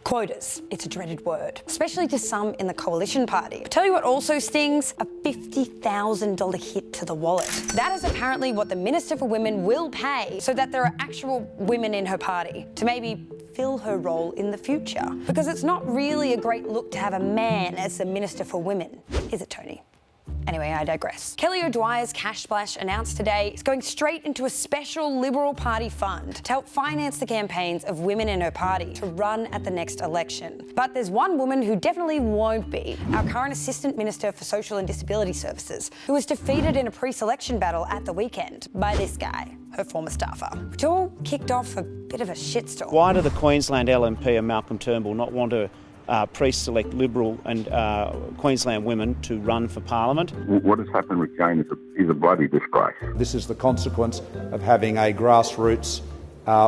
Quotas. It's a dreaded word, especially to some in the coalition party. But tell you what also stings, a $50,000 hit to the wallet. That is apparently what the Minister for Women will pay so that there are actual women in her party to maybe fill her role in the future. Because it's not really a great look to have a man as the Minister for Women, is it, Tony? Anyway, I digress. Kelly O'Dwyer's cash splash announced today is going straight into a special Liberal Party fund to help finance the campaigns of women in her party to run at the next election. But there's one woman who definitely won't be, our current Assistant Minister for Social and Disability Services, who was defeated in a pre-selection battle at the weekend by this guy, her former staffer, which all kicked off a bit of a shitstorm. Why do the Queensland LNP and Malcolm Turnbull not want to pre-select Liberal and Queensland women to run for Parliament? What has happened with Jane is a bloody disgrace. This is the consequence of having a grassroots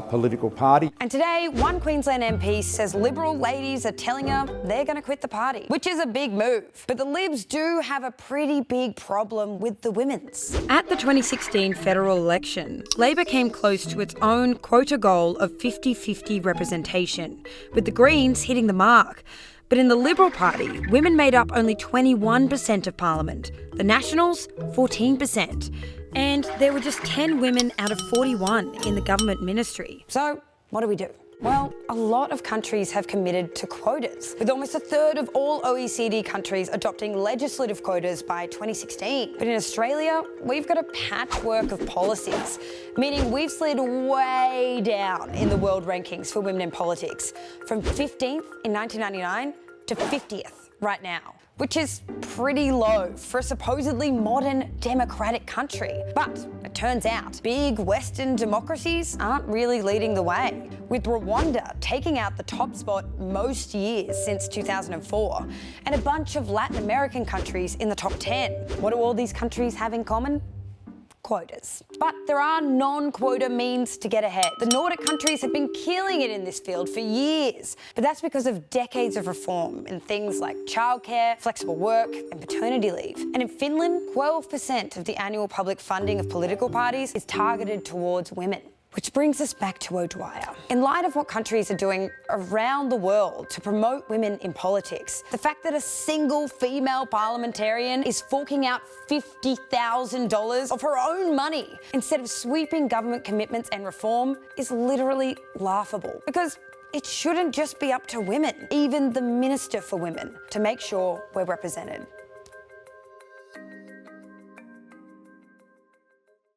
political party. And today, one Queensland MP says Liberal ladies are telling her they're going to quit the party, which is a big move. But the Libs do have a pretty big problem with the women's. At the 2016 federal election, Labor came close to its own quota goal of 50-50 representation, with the Greens hitting the mark. But in the Liberal Party, women made up only 21% of Parliament, the Nationals 14%. And there were just 10 women out of 41 in the government ministry. So what do we do? Well, a lot of countries have committed to quotas, with almost a third of all OECD countries adopting legislative quotas by 2016. But in Australia, we've got a patchwork of policies, meaning we've slid way down in the world rankings for women in politics, from 15th in 1999 to 50th right now, which is pretty low for a supposedly modern democratic country. But it turns out big Western democracies aren't really leading the way, with Rwanda taking out the top spot most years since 2004, and a bunch of Latin American countries in the top 10. What do all these countries have in common? Quotas. But there are non-quota means to get ahead. The Nordic countries have been killing it in this field for years, but that's because of decades of reform in things like childcare, flexible work, and paternity leave. And in Finland, 12% of the annual public funding of political parties is targeted towards women. Which brings us back to O'Dwyer. In light of what countries are doing around the world to promote women in politics, the fact that a single female parliamentarian is forking out $50,000 of her own money instead of sweeping government commitments and reform is literally laughable. Because it shouldn't just be up to women, even the Minister for Women, to make sure we're represented.